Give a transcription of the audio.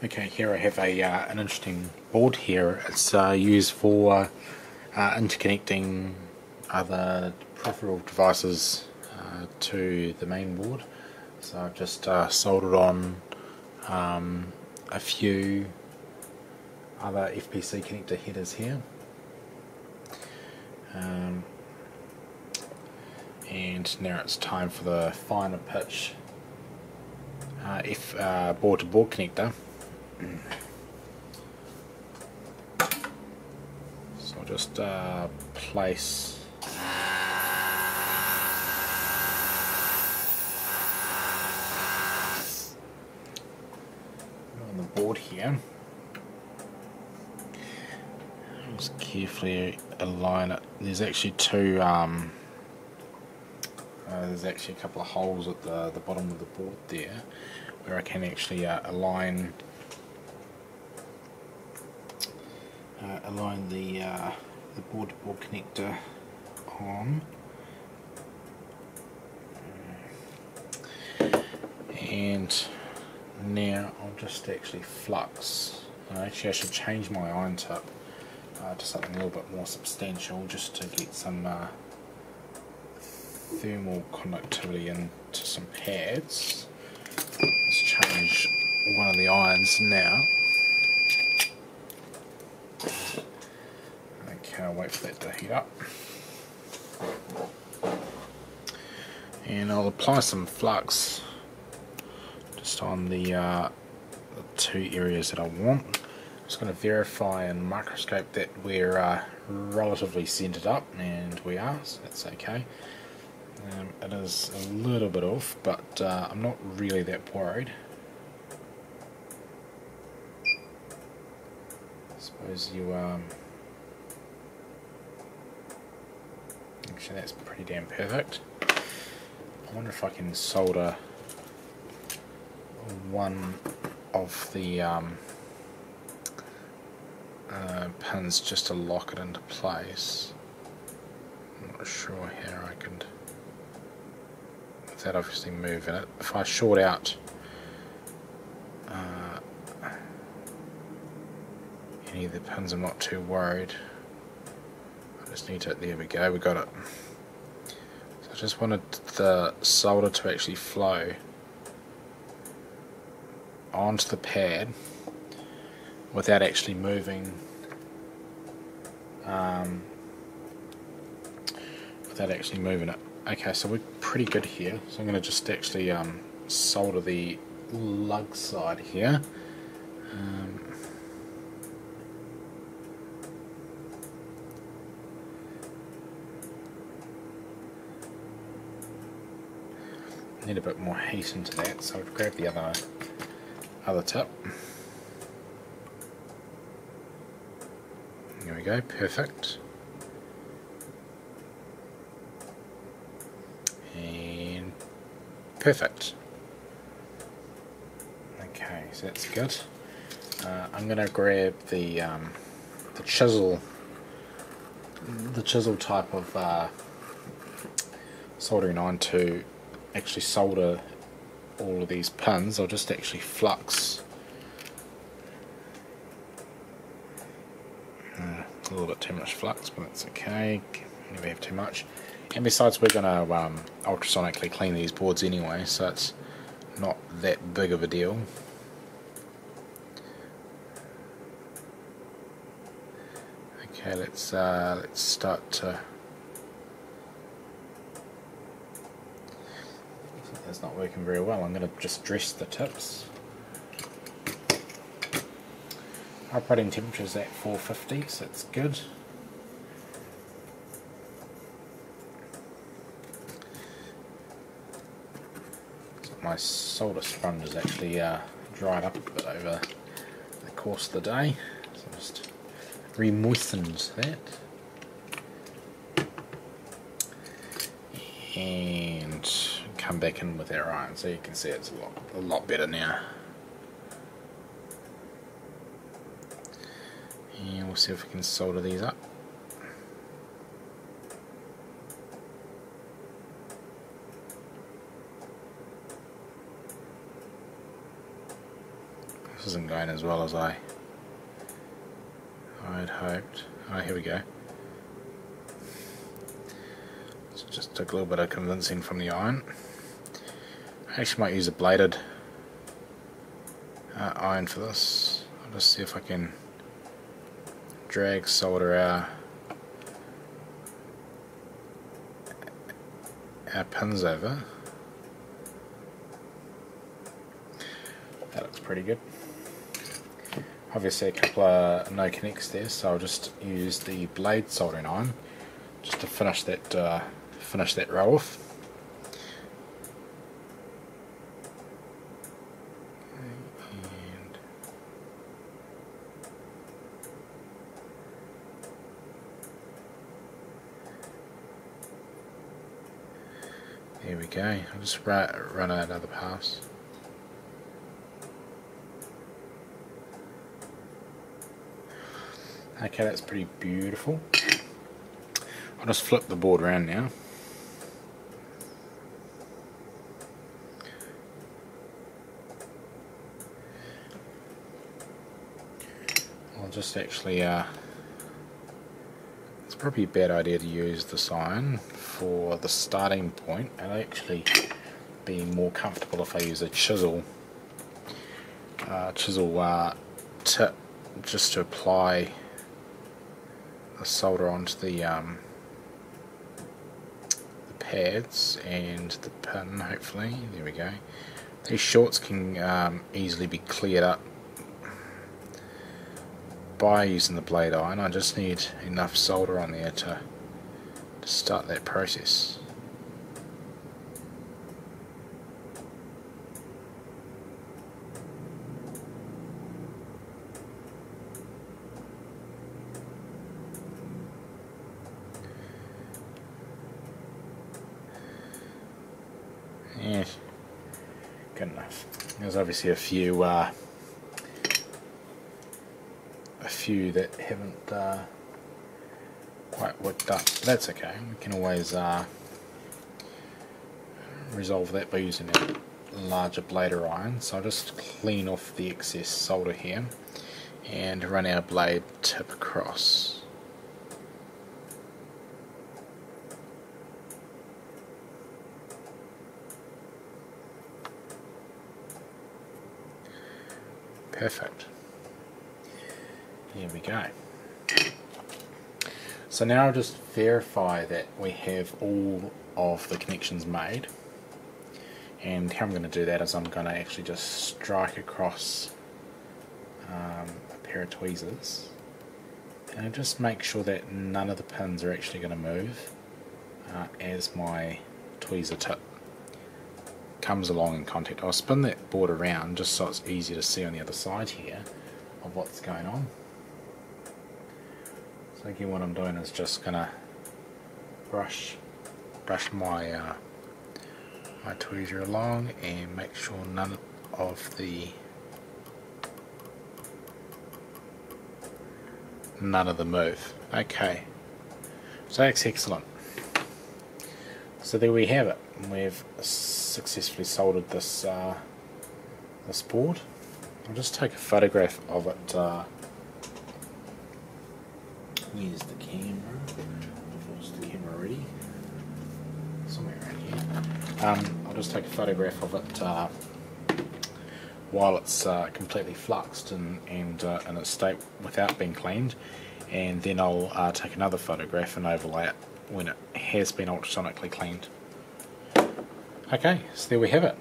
Okay, here I have an interesting board here. It's used for interconnecting other peripheral devices to the main board. So I've just soldered on a few other FPC connector headers here. And now it's time for the finer pitch board-to-board connector. So I'll just place on the board here. Just carefully align it. There's actually there's actually a couple of holes at the bottom of the board there where I can actually align the board-to-board connector on, and now I'll just actually flux. Actually I should change my iron tip to something a little bit more substantial, just to get some thermal conductivity into some pads. Let's change one of the irons now. Okay, I'll wait for that to heat up. And I'll apply some flux just on the two areas that I want. I'm just going to verify in microscope that we're relatively centered up, and we are, so that's okay. It is a little bit off, but I'm not really that worried. I suppose you actually, that's pretty damn perfect. I wonder if I can solder one of the pins just to lock it into place. I'm not sure how I can, without obviously moving it. If I short out any of the pins, I'm not too worried. I just need to, there we go, we got it. So I just wanted the solder to actually flow onto the pad without actually moving it. Okay, so we're pretty good here. So I'm going to just actually solder the lug side here. Need a bit more heat into that, so I've grabbed the other tip. There we go, perfect. And perfect. Okay, so that's good. I'm going to grab the chisel type of soldering iron to actually solder all of these pins. I'll just actually flux a little bit too much flux, but that's okay, never have too much. And besides, we're going to ultrasonically clean these boards anyway, so it's not that big of a deal. Okay, let's start to. That's not working very well. I'm going to just dress the tips. Operating temperature is at 450, so that's good. So my solder sponge is actually dried up a bit over the course of the day, so I just re-moistened that. And come back in with our iron, so you can see it's a lot better now. And we'll see if we can solder these up. this isn't going as well as I'd hoped. Oh, here we go. So just took a little bit of convincing from the iron. I actually might use a bladed iron for this. I'll just see if I can drag solder our pins over. That looks pretty good. Obviously a couple of no connects there, so I'll just use the blade soldering iron just to finish that row off. And there we go. I'll just run another pass. Okay, that's pretty beautiful. I'll just flip the board around now. I'll just actually, it's probably a bad idea to use this iron for the starting point. It'll actually be more comfortable if I use a chisel tip just to apply the solder onto the pads and the pin, hopefully. There we go. These shorts can easily be cleared up by using the blade iron. I just need enough solder on there to start that process. Yeah, good enough. There's obviously a few that haven't quite worked up. But that's okay. We can always resolve that by using a larger blader iron. So I'll just clean off the excess solder here and run our blade tip across. Perfect. Here we go. So now I'll just verify that we have all of the connections made. And how I'm going to do that is I'm going to actually just strike across a pair of tweezers and just make sure that none of the pins are actually going to move as my tweezer tip comes along in contact. I'll spin that board around just so it's easy to see on the other side here of what's going on. So again, what I'm doing is just gonna brush my my tweezer along and make sure none of them move. Okay, so that's excellent. So there we have it. We've successfully soldered this this board. I'll just take a photograph of it. Where's the camera? Where's the camera ready? Somewhere around here. I'll just take a photograph of it while it's completely fluxed and in a state without being cleaned, and then I'll take another photograph and overlay it when it has been ultrasonically cleaned. Okay, so there we have it.